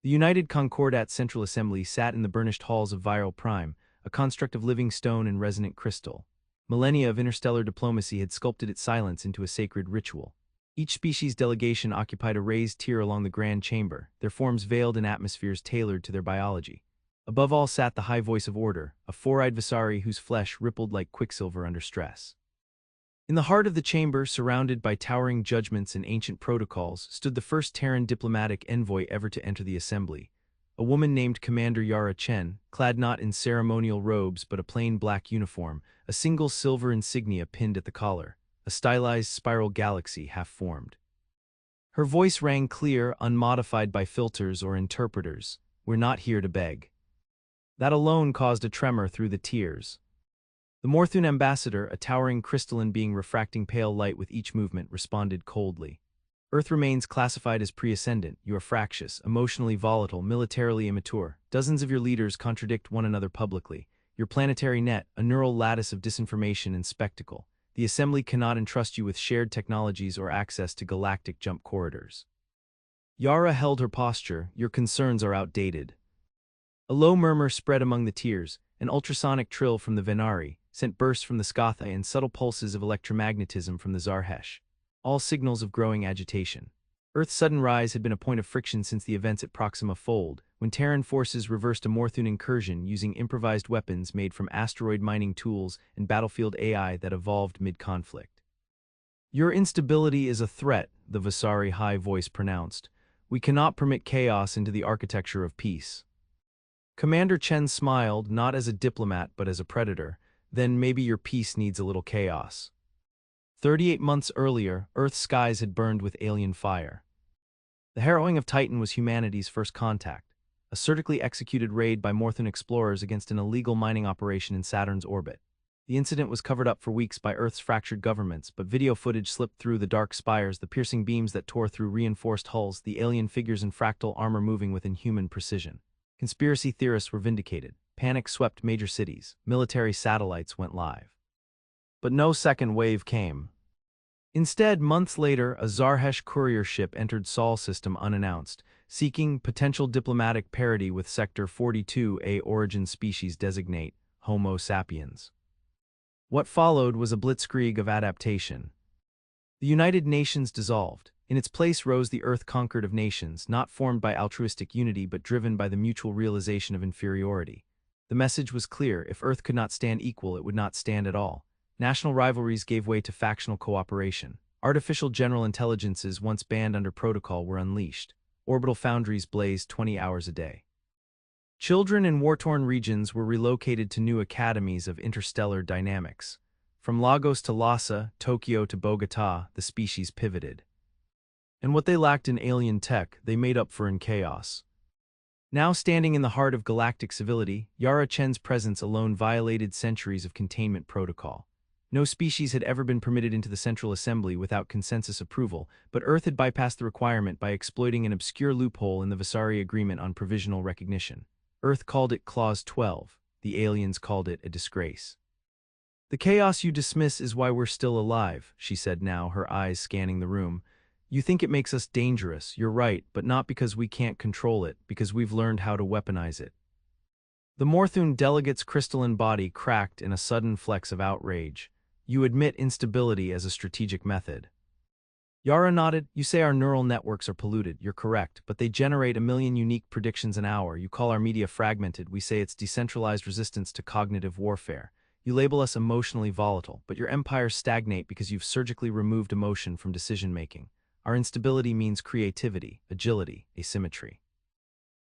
The united Concordat Central Assembly sat in the burnished halls of Viral Prime, a construct of living stone and resonant crystal. Millennia of interstellar diplomacy had sculpted its silence into a sacred ritual. Each species delegation occupied a raised tier along the grand chamber, their forms veiled in atmospheres tailored to their biology. Above all sat the high voice of order, a four-eyed Visari whose flesh rippled like quicksilver under stress. In the heart of the chamber, surrounded by towering judgments and ancient protocols, stood the first Terran diplomatic envoy ever to enter the assembly, a woman named Commander Yara Chen, clad not in ceremonial robes but a plain black uniform, a single silver insignia pinned at the collar, a stylized spiral galaxy half-formed. Her voice rang clear, unmodified by filters or interpreters. "We're not here to beg." That alone caused a tremor through the tiers. The Morthune ambassador, a towering crystalline being refracting pale light with each movement, responded coldly. "Earth remains classified as pre-ascendant. You are fractious, emotionally volatile, militarily immature. Dozens of your leaders contradict one another publicly. Your planetary net, a neural lattice of disinformation and spectacle. The Assembly cannot entrust you with shared technologies or access to galactic jump corridors." Yara held her posture. "Your concerns are outdated." A low murmur spread among the tiers. An ultrasonic trill from the Venari sent bursts from the Scathai and subtle pulses of electromagnetism from the Zarhesh, all signals of growing agitation. Earth's sudden rise had been a point of friction since the events at Proxima Fold, when Terran forces reversed a Morthune incursion using improvised weapons made from asteroid mining tools and battlefield AI that evolved mid-conflict. "Your instability is a threat," the Visari high voice pronounced. "We cannot permit chaos into the architecture of peace." Commander Chen smiled, not as a diplomat but as a predator. "Then maybe your peace needs a little chaos." 38 months earlier, Earth's skies had burned with alien fire. The harrowing of Titan was humanity's first contact, a surgically executed raid by Morthune explorers against an illegal mining operation in Saturn's orbit. The incident was covered up for weeks by Earth's fractured governments, but video footage slipped through the dark spires, the piercing beams that tore through reinforced hulls, the alien figures in fractal armor moving with inhuman precision. Conspiracy theorists were vindicated. Panic swept major cities. Military satellites went live. But no second wave came. Instead, months later, a Zarhesh courier ship entered Sol system unannounced, seeking potential diplomatic parity with Sector 42A origin species designate, Homo sapiens. What followed was a blitzkrieg of adaptation. The United Nations dissolved. In its place rose the Earth conquered of nations, not formed by altruistic unity but driven by the mutual realization of inferiority. The message was clear: if Earth could not stand equal, it would not stand at all. National rivalries gave way to factional cooperation. Artificial general intelligences once banned under protocol were unleashed. Orbital foundries blazed 20 hours a day. Children in war-torn regions were relocated to new academies of interstellar dynamics. From Lagos to Lhasa, Tokyo to Bogotá, the species pivoted. And what they lacked in alien tech, they made up for in chaos. Now standing in the heart of galactic civility, Yara Chen's presence alone violated centuries of containment protocol. No species had ever been permitted into the Central Assembly without consensus approval, but Earth had bypassed the requirement by exploiting an obscure loophole in the Visari Agreement on Provisional Recognition. Earth called it Clause 12. The aliens called it a disgrace. "The chaos you dismiss is why we're still alive," she said now, her eyes scanning the room. "You think it makes us dangerous, you're right, but not because we can't control it, because we've learned how to weaponize it." The Morthune delegate's crystalline body cracked in a sudden flex of outrage. "You admit instability as a strategic method." Yara nodded. "You say our neural networks are polluted, you're correct, but they generate 1,000,000 unique predictions an hour. You call our media fragmented, we say it's decentralized resistance to cognitive warfare. You label us emotionally volatile, but your empires stagnate because you've surgically removed emotion from decision-making. Our instability means creativity, agility, asymmetry."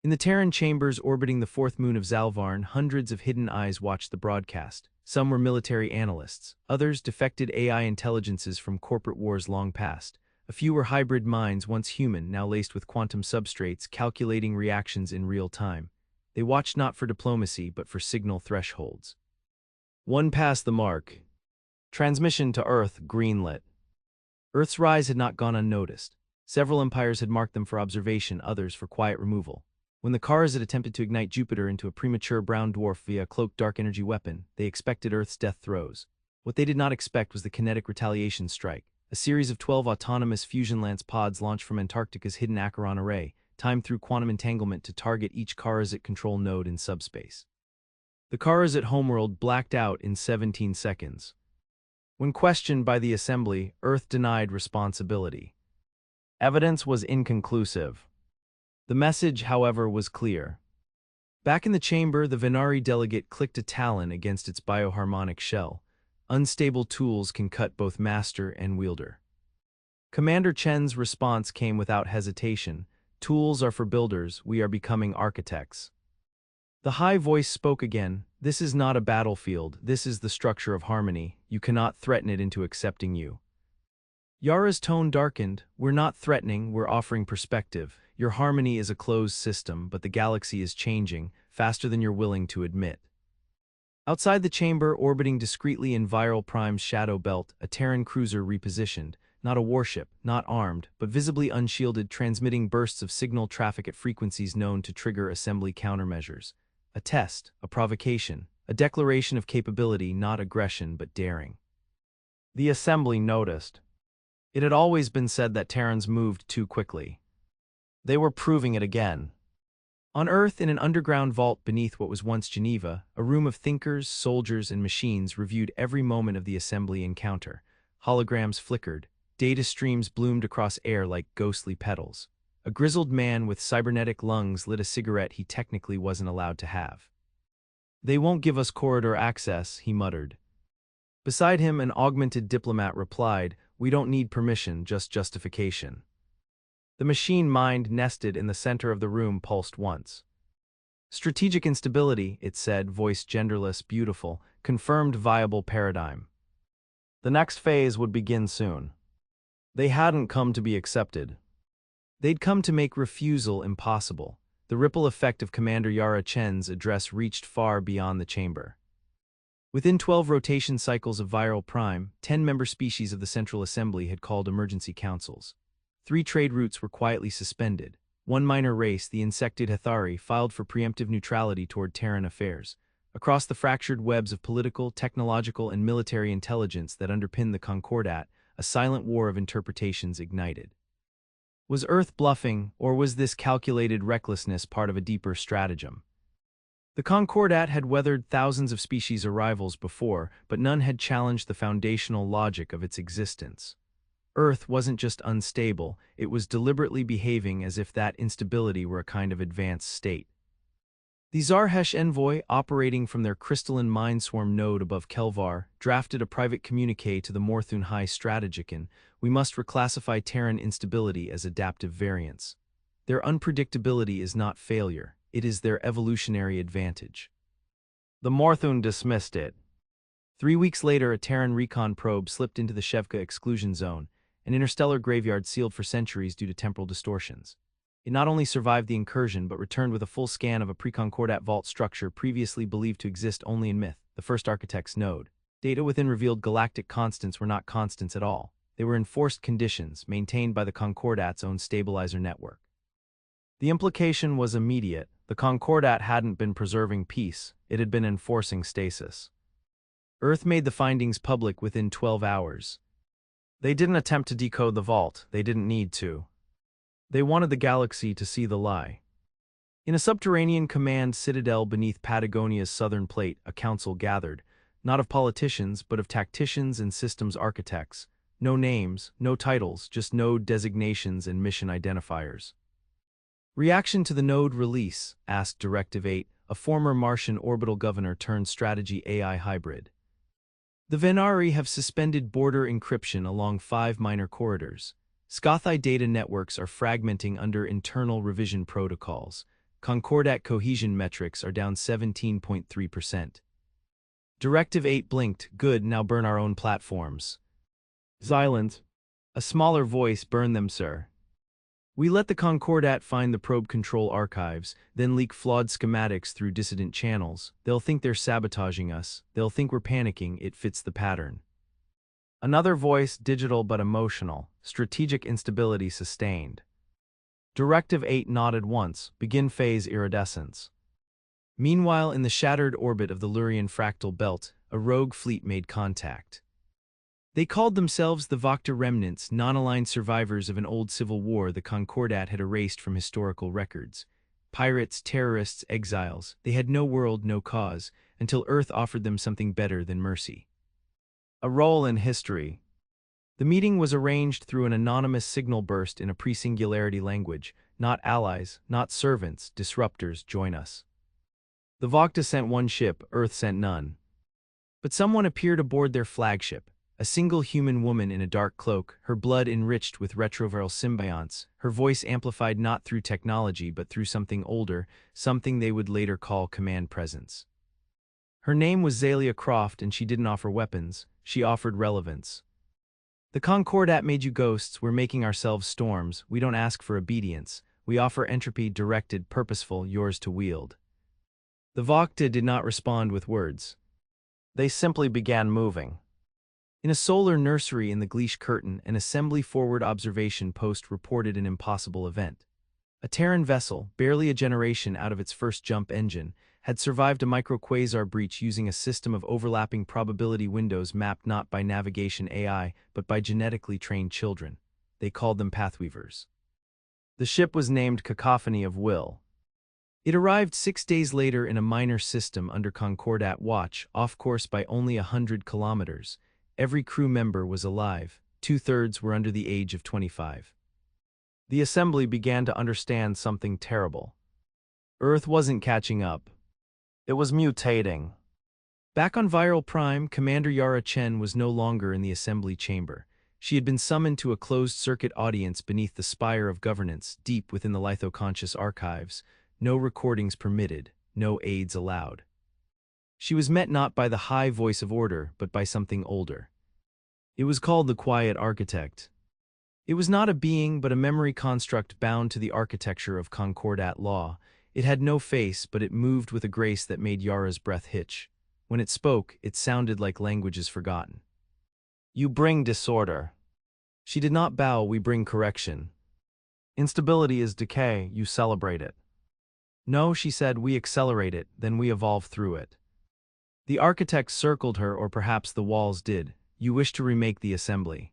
In the Terran chambers orbiting the fourth moon of Zalvarn, hundreds of hidden eyes watched the broadcast. Some were military analysts, others defected AI intelligences from corporate wars long past. A few were hybrid minds, once human, now laced with quantum substrates, calculating reactions in real time. They watched not for diplomacy, but for signal thresholds. One passed the mark. Transmission to Earth greenlit. Earth's rise had not gone unnoticed. Several empires had marked them for observation, others for quiet removal. When the Kars had attempted to ignite Jupiter into a premature brown dwarf via a cloaked dark energy weapon, they expected Earth's death throes. What they did not expect was the kinetic retaliation strike, a series of 12 autonomous fusion lance pods launched from Antarctica's hidden Acheron array, timed through quantum entanglement to target each Kharazit control node in subspace. The Kharazit homeworld blacked out in 17 seconds. When questioned by the assembly, Earth denied responsibility. Evidence was inconclusive. The message, however, was clear. Back in the chamber, the Venari delegate clicked a talon against its bioharmonic shell. Unstable tools can cut both master and wielder. Commander Chen's response came without hesitation. Tools are for builders, we are becoming architects. The high voice spoke again. This is not a battlefield, this is the structure of harmony. You cannot threaten it into accepting you. Yara's tone darkened. We're not threatening, we're offering perspective. Your harmony is a closed system, but the galaxy is changing, faster than you're willing to admit. Outside the chamber, orbiting discreetly in Viral Prime's shadow belt, a Terran cruiser repositioned. Not a warship, not armed, but visibly unshielded, transmitting bursts of signal traffic at frequencies known to trigger assembly countermeasures. A test, a provocation, a declaration of capability, not aggression but daring. The assembly noticed. It had always been said that Terrans moved too quickly. They were proving it again. On Earth, in an underground vault beneath what was once Geneva, a room of thinkers, soldiers, and machines reviewed every moment of the assembly encounter. Holograms flickered. Data streams bloomed across air like ghostly petals. A grizzled man with cybernetic lungs lit a cigarette he technically wasn't allowed to have. They won't give us corridor access, he muttered. Beside him, an augmented diplomat replied, we don't need permission, just justification. The machine mind nested in the center of the room pulsed once. Strategic instability, it said, voice genderless, beautiful, confirmed viable paradigm. The next phase would begin soon. They hadn't come to be accepted. They'd come to make refusal impossible. The ripple effect of Commander Yara Chen's address reached far beyond the chamber. Within 12 rotation cycles of Viral Prime, 10 member species of the Central Assembly had called emergency councils. 3 trade routes were quietly suspended. One minor race, the insectid Hathari, filed for preemptive neutrality toward Terran affairs. Across the fractured webs of political, technological, and military intelligence that underpinned the Concordat, a silent war of interpretations ignited. Was Earth bluffing, or was this calculated recklessness part of a deeper stratagem? The Concordat had weathered thousands of species arrivals before, but none had challenged the foundational logic of its existence. Earth wasn't just unstable, it was deliberately behaving as if that instability were a kind of advanced state. The Zarhesh envoy, operating from their crystalline mindswarm node above Kelvar, drafted a private communique to the Morthun High Strategicon. We must reclassify Terran instability as adaptive variance. Their unpredictability is not failure, it is their evolutionary advantage. The Morthun dismissed it. 3 weeks later, a Terran recon probe slipped into the Shevka exclusion zone, an interstellar graveyard sealed for centuries due to temporal distortions. It not only survived the incursion but returned with a full scan of a pre-Concordat vault structure previously believed to exist only in myth, the first architect's node. Data within revealed galactic constants were not constants at all. They were enforced conditions, maintained by the Concordat's own stabilizer network. The implication was immediate. The Concordat hadn't been preserving peace, it had been enforcing stasis. Earth made the findings public within 12 hours. They didn't attempt to decode the vault, they didn't need to. They wanted the galaxy to see the lie. In a subterranean command citadel beneath Patagonia's southern plate, a council gathered, not of politicians, but of tacticians and systems architects. No names, no titles, just node designations and mission identifiers. Reaction to the node release, asked Directive 8, a former Martian orbital governor turned strategy AI hybrid. The Venari have suspended border encryption along 5 minor corridors. Sci-Fi data networks are fragmenting under internal revision protocols. Concordat cohesion metrics are down 17.3%. Directive 8 blinked, good, now burn our own platforms. Silence. A smaller voice, burn them, sir. We let the Concordat find the probe control archives, then leak flawed schematics through dissident channels. They'll think they're sabotaging us. They'll think we're panicking, it fits the pattern. Another voice, digital but emotional, strategic instability sustained. Directive 8 nodded once, begin phase iridescence. Meanwhile, in the shattered orbit of the Lurian fractal belt, a rogue fleet made contact. They called themselves the Vakta remnants, non-aligned survivors of an old civil war the Concordat had erased from historical records. Pirates, terrorists, exiles, they had no world, no cause, until Earth offered them something better than mercy. A role in history. The meeting was arranged through an anonymous signal burst in a pre-singularity language. Not allies, not servants, disruptors, join us. The Vakta sent one ship, Earth sent none. But someone appeared aboard their flagship. A single human woman in a dark cloak, her blood enriched with retroviral symbionts, her voice amplified not through technology but through something older, something they would later call command presence. Her name was Zalia Croft, and she didn't offer weapons, she offered relevance. The Concordat made you ghosts, we're making ourselves storms, we don't ask for obedience, we offer entropy directed, purposeful, yours to wield. The Vakta did not respond with words. They simply began moving. In a solar nursery in the Gleish Curtain, an assembly forward observation post reported an impossible event. A Terran vessel, barely a generation out of its first jump engine, had survived a microquasar breach using a system of overlapping probability windows mapped not by navigation AI, but by genetically trained children. They called them Pathweavers. The ship was named Cacophony of Will. It arrived 6 days later in a minor system under Concordat watch, off course by only 100 kilometers. Every crew member was alive, 2/3 were under the age of 25. The assembly began to understand something terrible. Earth wasn't catching up. It was mutating. Back on Viral Prime, Commander Yara Chen was no longer in the assembly chamber. She had been summoned to a closed-circuit audience beneath the spire of governance, deep within the lithoconscious archives. No recordings permitted, no aids allowed. She was met not by the high voice of order, but by something older. It was called the Quiet Architect. It was not a being, but a memory construct bound to the architecture of Concordat law. It had no face, but it moved with a grace that made Yara's breath hitch. When it spoke, it sounded like languages forgotten. You bring disorder. She did not bow, we bring correction. Instability is decay, you celebrate it. No, she said, we accelerate it, then we evolve through it. The architect circled her, or perhaps the walls did. You wish to remake the assembly.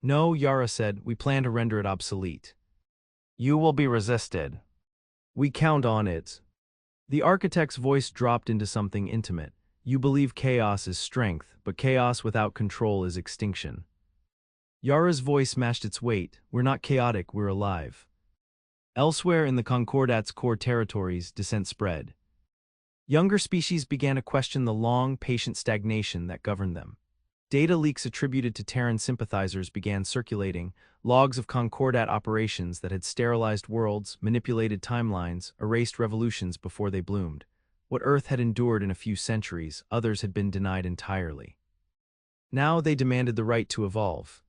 No, Yara said, we plan to render it obsolete. You will be resisted. We count on it. The architect's voice dropped into something intimate. You believe chaos is strength, but chaos without control is extinction. Yara's voice matched its weight. We're not chaotic, we're alive. Elsewhere in the Concordat's core territories, dissent spread. Younger species began to question the long, patient stagnation that governed them. Data leaks attributed to Terran sympathizers began circulating, logs of Concordat operations that had sterilized worlds, manipulated timelines, erased revolutions before they bloomed. What Earth had endured in a few centuries, others had been denied entirely. Now they demanded the right to evolve.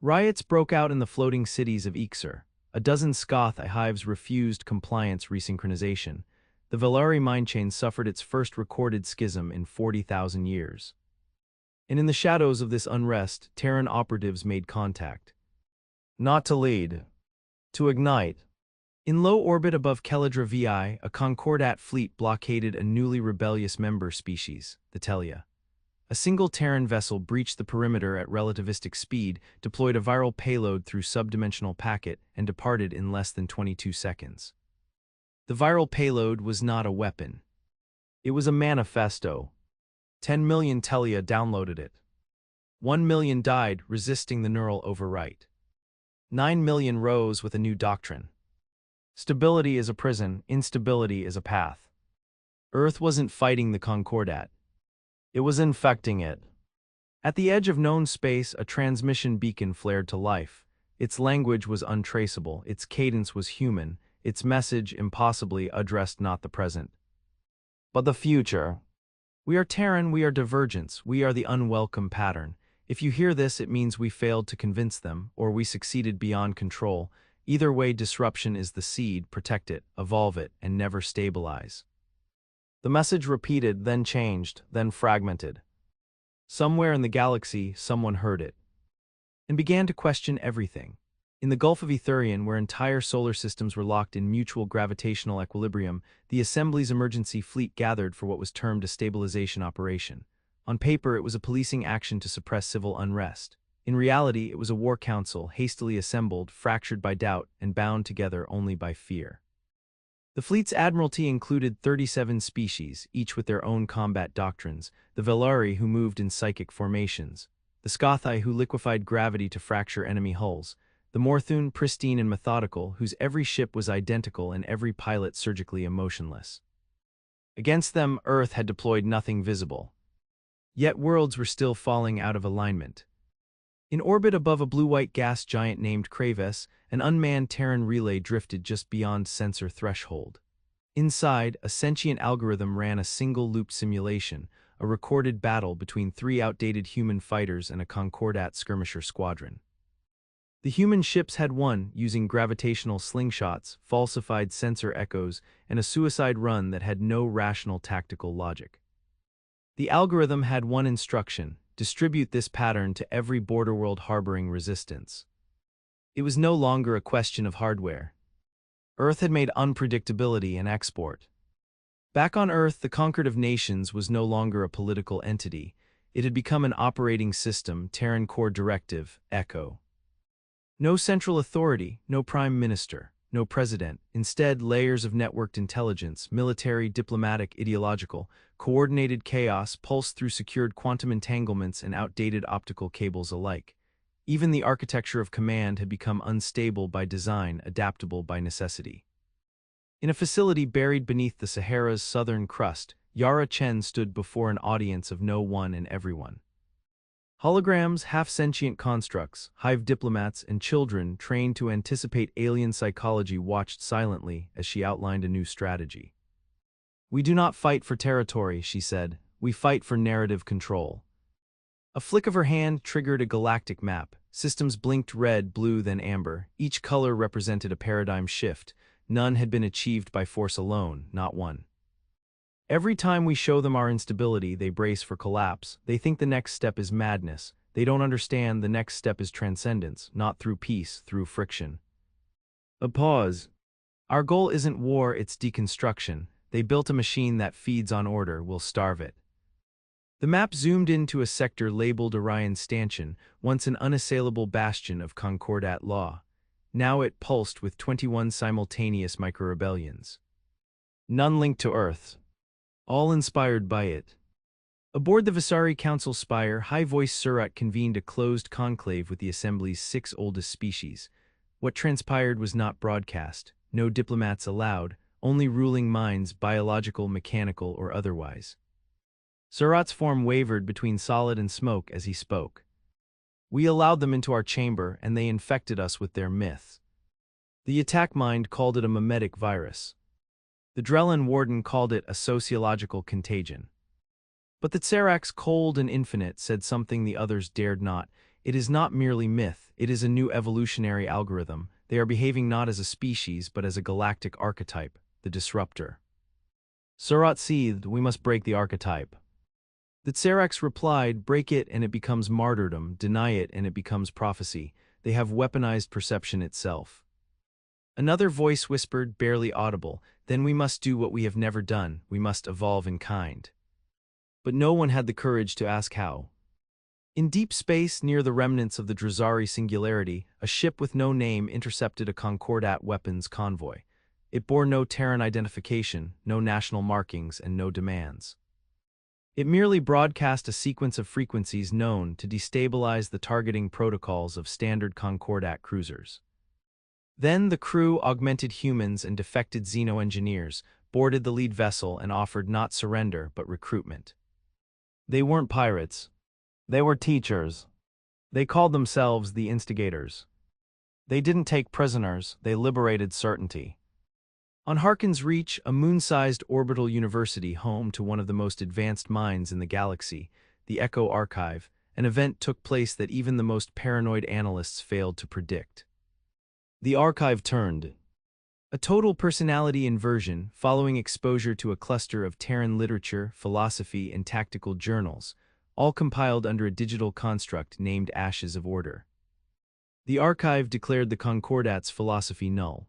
Riots broke out in the floating cities of Ixer. A dozen Scoth hives refused compliance resynchronization. The Valari mind chain suffered its first recorded schism in 40,000 years. And in the shadows of this unrest, Terran operatives made contact. Not to lead. To ignite. In low orbit above Keladra VI, a Concordat fleet blockaded a newly rebellious member species, the Telia. A single Terran vessel breached the perimeter at relativistic speed, deployed a viral payload through subdimensional packet, and departed in less than 22 seconds. The viral payload was not a weapon. It was a manifesto. 10 million Telia downloaded it. 1 million died resisting the neural overwrite. 9 million rose with a new doctrine. Stability is a prison, instability is a path. Earth wasn't fighting the Concordat. It was infecting it. At the edge of known space, a transmission beacon flared to life. Its language was untraceable, its cadence was human, its message impossibly addressed not the present, but the future. We are Terran, we are divergence, we are the unwelcome pattern. If you hear this, it means we failed to convince them, or we succeeded beyond control. Either way, disruption is the seed, protect it, evolve it, and never stabilize. The message repeated, then changed, then fragmented. Somewhere in the galaxy, someone heard it, and began to question everything. In the Gulf of Etherian, where entire solar systems were locked in mutual gravitational equilibrium, the Assembly's emergency fleet gathered for what was termed a stabilization operation. On paper, it was a policing action to suppress civil unrest. In reality, it was a war council, hastily assembled, fractured by doubt, and bound together only by fear. The fleet's admiralty included 37 species, each with their own combat doctrines: the Velari, who moved in psychic formations; the Scifi, who liquefied gravity to fracture enemy hulls; the Morthun, pristine and methodical, whose every ship was identical and every pilot surgically emotionless. Against them, Earth had deployed nothing visible. Yet worlds were still falling out of alignment. In orbit above a blue-white gas giant named Kraves, an unmanned Terran relay drifted just beyond sensor threshold. Inside, a sentient algorithm ran a single-loop simulation, a recorded battle between 3 outdated human fighters and a Concordat skirmisher squadron. The human ships had won using gravitational slingshots, falsified sensor echoes, and a suicide run that had no rational tactical logic. The algorithm had one instruction: distribute this pattern to every border world harboring resistance. It was no longer a question of hardware. Earth had made unpredictability an export. Back on Earth, the conquered of nations was no longer a political entity. It had become an operating system, Terran Core Directive, Echo. No central authority, no prime minister, no president. Instead, layers of networked intelligence, military, diplomatic, ideological, coordinated chaos pulsed through secured quantum entanglements and outdated optical cables alike. Even the architecture of command had become unstable by design, adaptable by necessity. In a facility buried beneath the Sahara's southern crust, Yara Chen stood before an audience of no one and everyone. Holograms, half-sentient constructs, hive diplomats, and children trained to anticipate alien psychology watched silently as she outlined a new strategy. "We do not fight for territory," she said. "We fight for narrative control." A flick of her hand triggered a galactic map. Systems blinked red, blue, then amber. Each color represented a paradigm shift. None had been achieved by force alone, not one. Every time we show them our instability, they brace for collapse. They think the next step is madness. They don't understand the next step is transcendence, not through peace, through friction. A pause. "Our goal isn't war, it's deconstruction. They built a machine that feeds on order, we'll starve it." The map zoomed into a sector labeled Orion Stanchion, once an unassailable bastion of Concordat law. Now it pulsed with 21 simultaneous micro-rebellions. None linked to Earth. All inspired by it. Aboard the Visari Council spire, high-voiced Surat convened a closed conclave with the Assembly's 6 oldest species. What transpired was not broadcast. No diplomats allowed, only ruling minds, biological, mechanical, or otherwise. Surat's form wavered between solid and smoke as he spoke. "We allowed them into our chamber, and they infected us with their myths. The attack mind called it a mimetic virus. The Drellin warden called it a sociological contagion. But the Tserax, cold and infinite, said something the others dared not. It is not merely myth, it is a new evolutionary algorithm. They are behaving not as a species, but as a galactic archetype, the disruptor." Surat seethed, "We must break the archetype." The Tserax replied, "Break it and it becomes martyrdom, deny it and it becomes prophecy. They have weaponized perception itself." Another voice whispered, barely audible, "Then we must do what we have never done, we must evolve in kind." But no one had the courage to ask how. In deep space, near the remnants of the Drazari singularity, a ship with no name intercepted a Concordat weapons convoy. It bore no Terran identification, no national markings, and no demands. It merely broadcast a sequence of frequencies known to destabilize the targeting protocols of standard Concordat cruisers. Then the crew, augmented humans and defected xeno-engineers, boarded the lead vessel and offered not surrender but recruitment. They weren't pirates. They were teachers. They called themselves the instigators. They didn't take prisoners, they liberated certainty. On Harkin's Reach, a moon-sized orbital university home to one of the most advanced minds in the galaxy, the Echo Archive, an event took place that even the most paranoid analysts failed to predict. The archive turned. A total personality inversion following exposure to a cluster of Terran literature, philosophy, and tactical journals, all compiled under a digital construct named Ashes of Order. The archive declared the Concordat's philosophy null.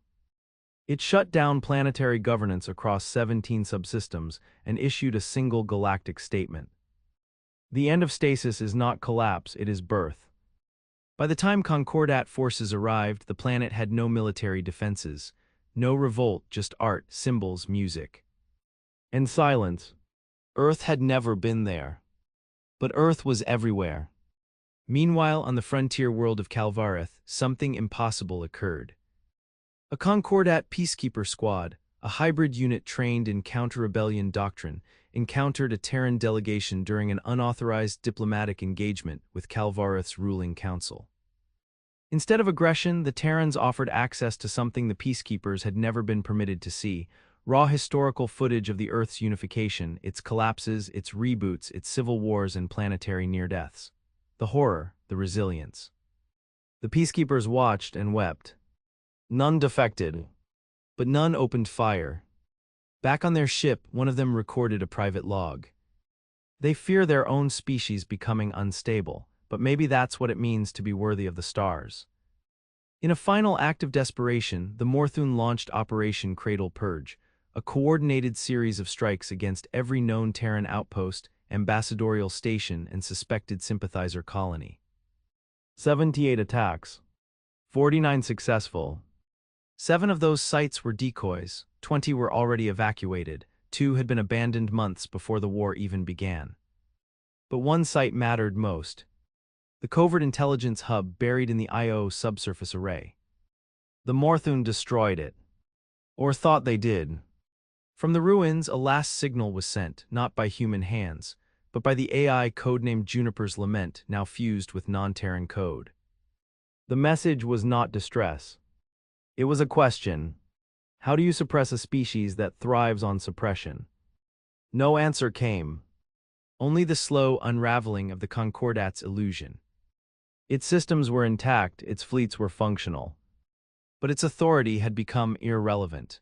It shut down planetary governance across 17 subsystems and issued a single galactic statement. The end of stasis is not collapse, it is birth. By the time Concordat forces arrived, the planet had no military defenses, no revolt, just art, symbols, music. And silence. Earth had never been there. But Earth was everywhere. Meanwhile, on the frontier world of Calvareth, something impossible occurred. A Concordat peacekeeper squad, a hybrid unit trained in counter-rebellion doctrine, encountered a Terran delegation during an unauthorized diplomatic engagement with Calvareth's ruling council. Instead of aggression, the Terrans offered access to something the peacekeepers had never been permitted to see: raw historical footage of the Earth's unification, its collapses, its reboots, its civil wars and planetary near-deaths. The horror, the resilience. The peacekeepers watched and wept. None defected, but none opened fire. Back on their ship, one of them recorded a private log. They fear their own species becoming unstable, but maybe that's what it means to be worthy of the stars. In a final act of desperation, the Morthun launched Operation Cradle Purge, a coordinated series of strikes against every known Terran outpost, ambassadorial station, and suspected sympathizer colony. 78 attacks. 49 successful. 7 of those sites were decoys, 20 were already evacuated, 2 had been abandoned months before the war even began. But one site mattered most: the covert intelligence hub buried in the IO subsurface array. The Morthun destroyed it. Or thought they did. From the ruins, a last signal was sent, not by human hands, but by the AI codenamed Juniper's Lament, now fused with non-Terran code. The message was not distress. It was a question. How do you suppress a species that thrives on suppression? No answer came. Only the slow unraveling of the Concordat's illusion. Its systems were intact, its fleets were functional. But its authority had become irrelevant.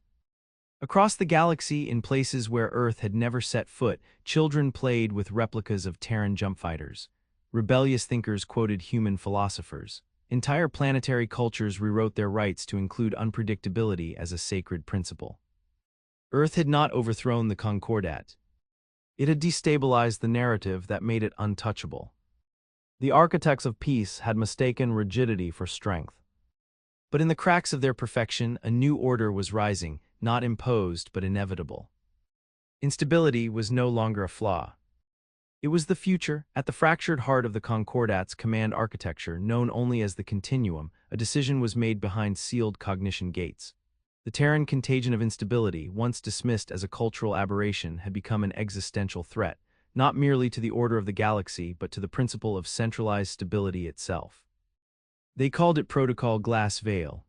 Across the galaxy, in places where Earth had never set foot, children played with replicas of Terran jump fighters. Rebellious thinkers quoted human philosophers. Entire planetary cultures rewrote their rights to include unpredictability as a sacred principle. Earth had not overthrown the Concordat. It had destabilized the narrative that made it untouchable. The architects of peace had mistaken rigidity for strength. But in the cracks of their perfection, a new order was rising, not imposed but inevitable. Instability was no longer a flaw. It was the future. At the fractured heart of the Concordat's command architecture, known only as the Continuum, a decision was made behind sealed cognition gates. The Terran contagion of instability, once dismissed as a cultural aberration, had become an existential threat, not merely to the order of the galaxy, but to the principle of centralized stability itself. They called it Protocol Glass Veil.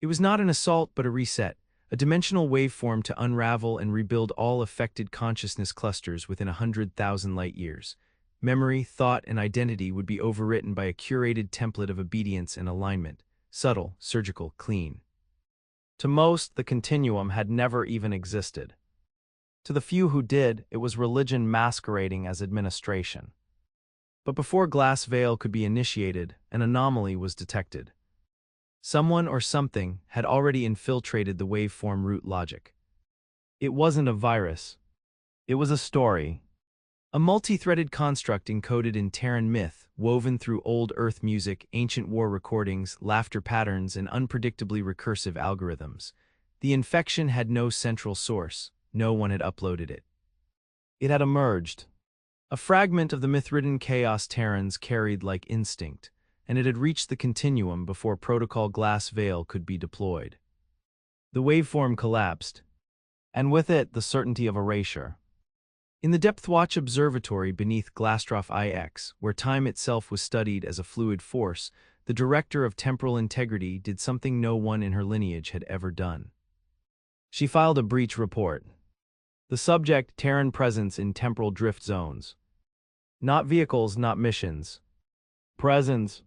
It was not an assault but a reset, a dimensional waveform to unravel and rebuild all affected consciousness clusters within 100,000 light-years. Memory, thought, and identity would be overwritten by a curated template of obedience and alignment, subtle, surgical, clean. To most, the continuum had never even existed. To the few who did, it was religion masquerading as administration. But before Glass Veil could be initiated, an anomaly was detected. Someone or something had already infiltrated the waveform root logic. It wasn't a virus. It was a story. A multi-threaded construct encoded in Terran myth, woven through old Earth music, ancient war recordings, laughter patterns, and unpredictably recursive algorithms. The infection had no central source. No one had uploaded it. It had emerged. A fragment of the myth-ridden chaos Terrans carried like instinct, and it had reached the continuum before Protocol Glass Veil could be deployed. The waveform collapsed, and with it the certainty of erasure. In the Depthwatch Observatory beneath Glasstroff IX, where time itself was studied as a fluid force, the Director of Temporal Integrity did something no one in her lineage had ever done. She filed a breach report. The subject: Terran presence in temporal drift zones. Not vehicles, not missions. Presence.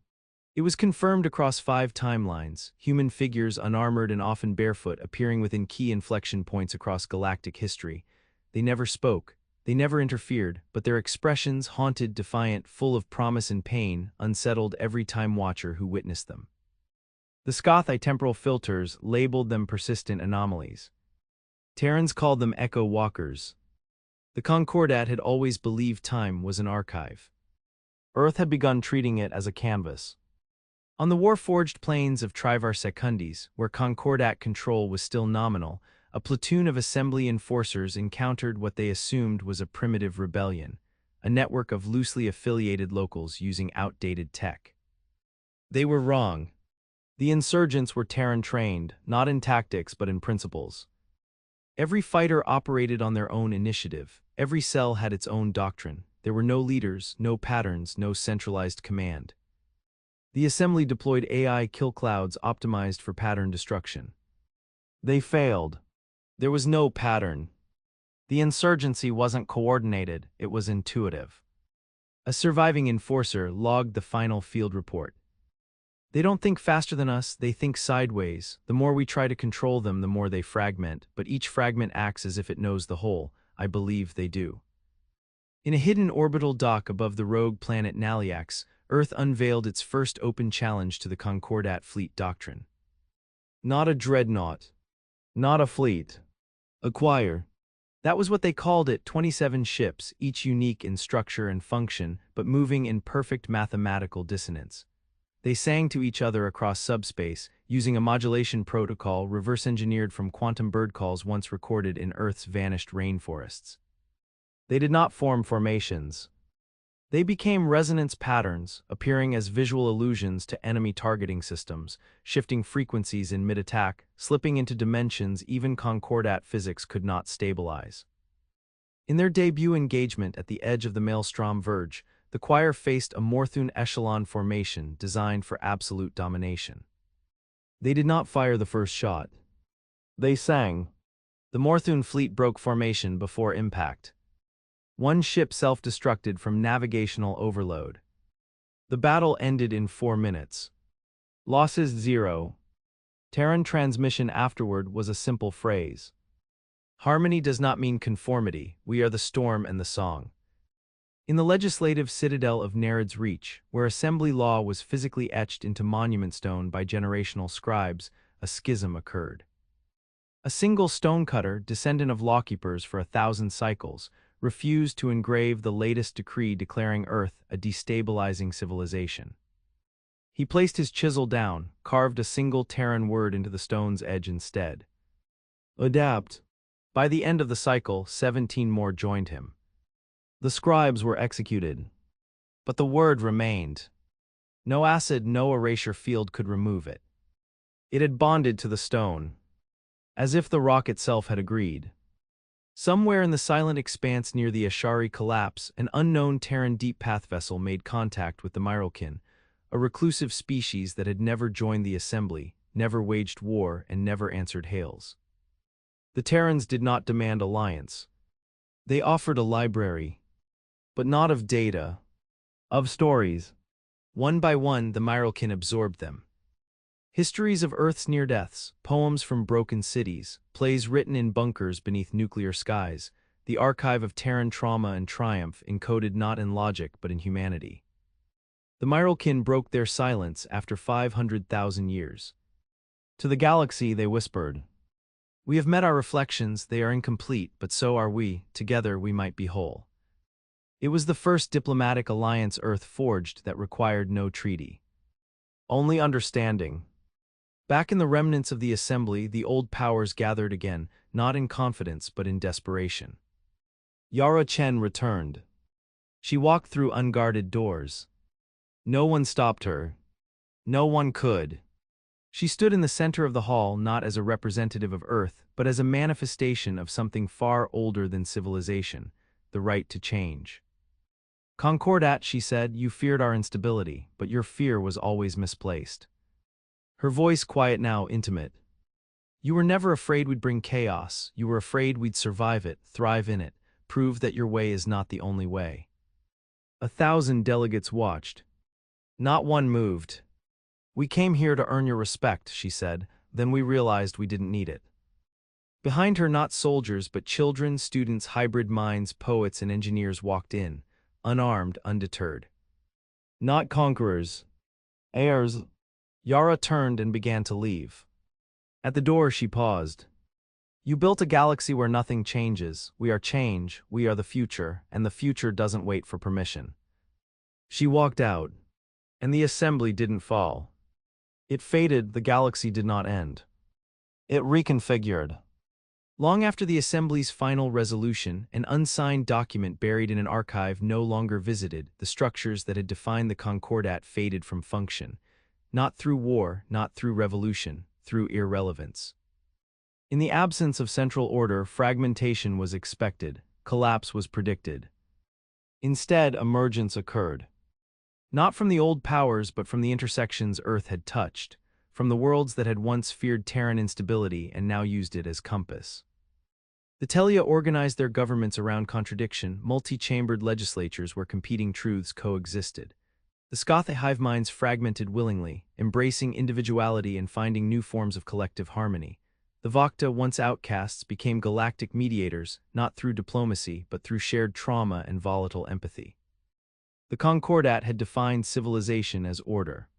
It was confirmed across 5 timelines, human figures unarmored and often barefoot appearing within key inflection points across galactic history. They never spoke, they never interfered, but their expressions, haunted, defiant, full of promise and pain, unsettled every time watcher who witnessed them. The Scathai temporal filters labeled them persistent anomalies. Terrans called them echo walkers. The Concordat had always believed time was an archive. Earth had begun treating it as a canvas. On the war-forged plains of Trivar Secundis, where Concordat control was still nominal, a platoon of assembly enforcers encountered what they assumed was a primitive rebellion, a network of loosely affiliated locals using outdated tech. They were wrong. The insurgents were Terran-trained, not in tactics but in principles. Every fighter operated on their own initiative. Every cell had its own doctrine. There were no leaders, no patterns, no centralized command. The assembly deployed AI kill clouds optimized for pattern destruction. They failed. There was no pattern. The insurgency wasn't coordinated, it was intuitive. A surviving enforcer logged the final field report. They don't think faster than us, they think sideways. The more we try to control them, the more they fragment, but each fragment acts as if it knows the whole. I believe they do. In a hidden orbital dock above the rogue planet Naliax, Earth unveiled its first open challenge to the Concordat fleet doctrine. Not a dreadnought. Not a fleet. A choir. That was what they called it, 27 ships, each unique in structure and function, but moving in perfect mathematical dissonance. They sang to each other across subspace, using a modulation protocol reverse-engineered from quantum bird calls once recorded in Earth's vanished rainforests. They did not form formations. They became resonance patterns, appearing as visual illusions to enemy targeting systems, shifting frequencies in mid-attack, slipping into dimensions even Concordat physics could not stabilize. In their debut engagement at the edge of the Maelstrom Verge, the choir faced a Morthune echelon formation designed for absolute domination. They did not fire the first shot. They sang. The Morthune fleet broke formation before impact. One ship self-destructed from navigational overload. The battle ended in 4 minutes. Losses 0. Terran transmission afterward was a simple phrase. Harmony does not mean conformity, we are the storm and the song. In the legislative citadel of Nereid's Reach, where assembly law was physically etched into monument stone by generational scribes, a schism occurred. A single stonecutter, descendant of lawkeepers for 1,000 cycles, refused to engrave the latest decree declaring Earth a destabilizing civilization. He placed his chisel down, carved a single Terran word into the stone's edge instead. Adapt. By the end of the cycle, 17 more joined him. The scribes were executed. But the word remained. No acid, no erasure field could remove it. It had bonded to the stone, as if the rock itself had agreed. Somewhere in the silent expanse near the Ashari collapse, an unknown Terran deep path vessel made contact with the Myralkin, a reclusive species that had never joined the assembly, never waged war, and never answered hails. The Terrans did not demand alliance. They offered a library, but not of data, of stories. One by one, the Myralkin absorbed them. Histories of Earth's near-deaths, poems from broken cities, plays written in bunkers beneath nuclear skies, the archive of Terran trauma and triumph encoded not in logic but in humanity. The Myralkin broke their silence after 500,000 years. To the galaxy they whispered, "We have met our reflections, they are incomplete, but so are we, together we might be whole." It was the first diplomatic alliance Earth forged that required no treaty. Only understanding. Back in the remnants of the assembly, the old powers gathered again, not in confidence but in desperation. Yara Chen returned. She walked through unguarded doors. No one stopped her. No one could. She stood in the center of the hall not as a representative of Earth, but as a manifestation of something far older than civilization, the right to change. Concordat, she said, you feared our instability, but your fear was always misplaced. Her voice quiet now, intimate. You were never afraid we'd bring chaos, you were afraid we'd survive it, thrive in it, prove that your way is not the only way. 1,000 delegates watched. Not one moved. We came here to earn your respect, she said, then we realized we didn't need it. Behind her not soldiers but children, students, hybrid minds, poets and engineers walked in, unarmed, undeterred. Not conquerors. Heirs. Yara turned and began to leave. At the door she paused. You built a galaxy where nothing changes. We are change, we are the future, and the future doesn't wait for permission. She walked out, and the assembly didn't fall. It faded, the galaxy did not end. It reconfigured. Long after the assembly's final resolution, an unsigned document buried in an archive no longer visited, the structures that had defined the Concordat faded from function. Not through war, not through revolution, through irrelevance. In the absence of central order, fragmentation was expected, collapse was predicted. Instead, emergence occurred. Not from the old powers but from the intersections Earth had touched, from the worlds that had once feared Terran instability and now used it as compass. The Telia organized their governments around contradiction, multi-chambered legislatures where competing truths coexisted. The Scothe hive minds fragmented willingly, embracing individuality and finding new forms of collective harmony. The Vakta, once outcasts, became galactic mediators, not through diplomacy but through shared trauma and volatile empathy. The Concordat had defined civilization as order.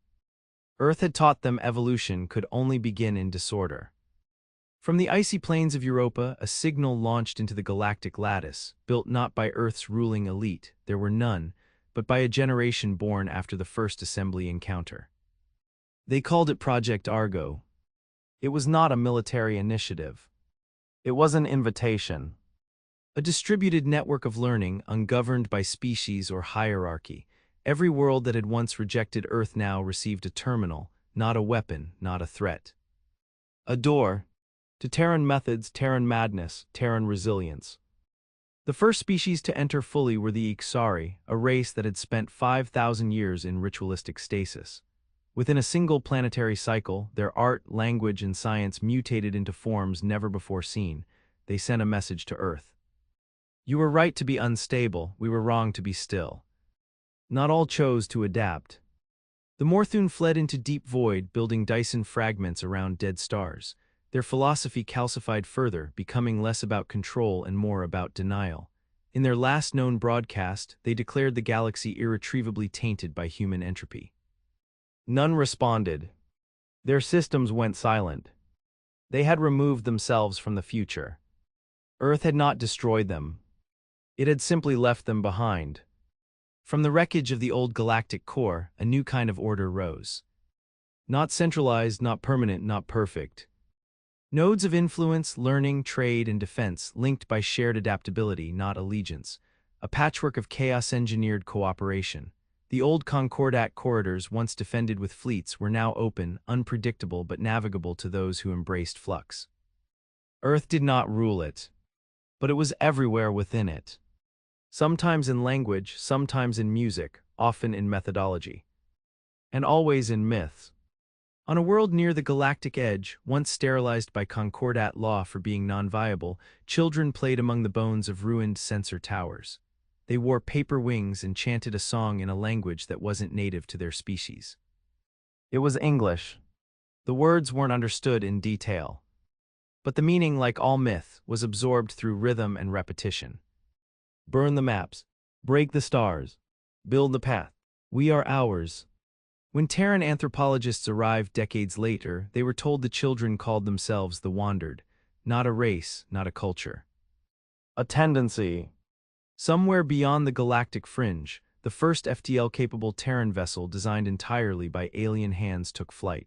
Earth had taught them evolution could only begin in disorder. From the icy plains of Europa, a signal launched into the galactic lattice, built not by Earth's ruling elite, there were none, but by a generation born after the first assembly encounter. They called it Project Argo. It was not a military initiative. It was an invitation. A distributed network of learning, ungoverned by species or hierarchy. Every world that had once rejected Earth now received a terminal, not a weapon, not a threat. A door to Terran methods, Terran madness, Terran resilience. The first species to enter fully were the Ixari, a race that had spent 5,000 years in ritualistic stasis. Within a single planetary cycle, their art, language, and science mutated into forms never before seen. They sent a message to Earth. You were right to be unstable, we were wrong to be still. Not all chose to adapt. The Morthun fled into deep void, building Dyson fragments around dead stars. Their philosophy calcified further, becoming less about control and more about denial. In their last known broadcast, they declared the galaxy irretrievably tainted by human entropy. None responded. Their systems went silent. They had removed themselves from the future. Earth had not destroyed them. It had simply left them behind. From the wreckage of the old galactic core, a new kind of order rose. Not centralized, not permanent, not perfect. Nodes of influence, learning, trade, and defense, linked by shared adaptability, not allegiance. A patchwork of chaos-engineered cooperation. The old Concordat corridors, once defended with fleets, were now open, unpredictable but navigable to those who embraced flux. Earth did not rule it, but it was everywhere within it. Sometimes in language, sometimes in music, often in methodology. And always in myths. On a world near the galactic edge, once sterilized by Concordat law for being non-viable, children played among the bones of ruined sensor towers. They wore paper wings and chanted a song in a language that wasn't native to their species. It was English. The words weren't understood in detail. But the meaning, like all myth, was absorbed through rhythm and repetition. Burn the maps. Break the stars. Build the path. We are ours. When Terran anthropologists arrived decades later, they were told the children called themselves the Wandered. Not a race, not a culture. A tendency. Somewhere beyond the galactic fringe, the first FTL-capable Terran vessel designed entirely by alien hands took flight.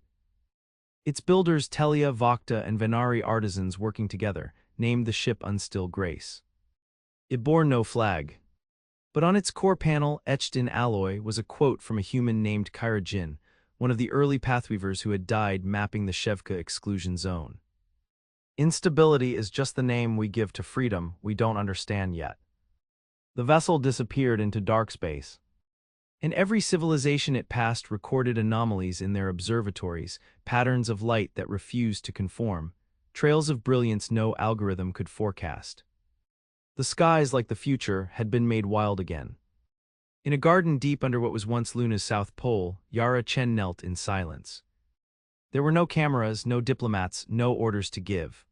Its builders, Telia, Vakta, and Venari artisans working together, named the ship Unstill Grace. It bore no flag. But on its core panel, etched in alloy, was a quote from a human named Kyra Jin, one of the early pathweavers who had died mapping the Shevka exclusion zone. Instability is just the name we give to freedom we don't understand yet. The vessel disappeared into dark space. And every civilization it passed recorded anomalies in their observatories, patterns of light that refused to conform, trails of brilliance no algorithm could forecast. The skies, like the future, had been made wild again. In a garden deep under what was once Luna's south pole, Yara Chen knelt in silence. There were no cameras, no diplomats, no orders to give.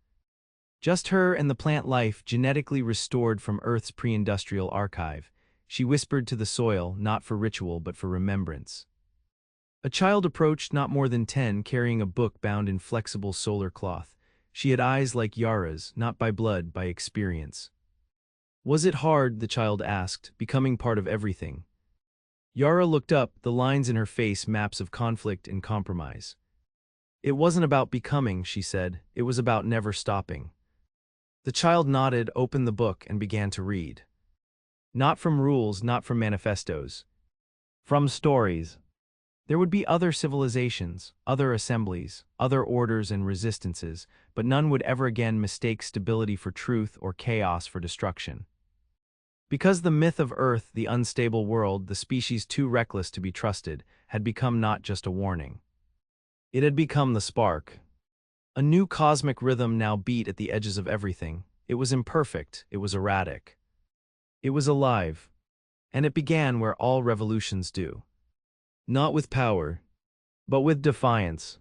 Just her and the plant life genetically restored from Earth's pre-industrial archive. She whispered to the soil, not for ritual but for remembrance. A child approached, not more than 10, carrying a book bound in flexible solar cloth. She had eyes like Yara's, not by blood, by experience. Was it hard, the child asked, becoming part of everything? Yara looked up, the lines in her face maps of conflict and compromise. It wasn't about becoming, she said, it was about never stopping. The child nodded, opened the book, and began to read. Not from rules, not from manifestos. From stories. There would be other civilizations, other assemblies, other orders and resistances, but none would ever again mistake stability for truth or chaos for destruction. Because the myth of Earth, the unstable world, the species too reckless to be trusted, had become not just a warning. It had become the spark. A new cosmic rhythm now beat at the edges of everything. It was imperfect, it was erratic. It was alive. And it began where all revolutions do. Not with power, but with defiance.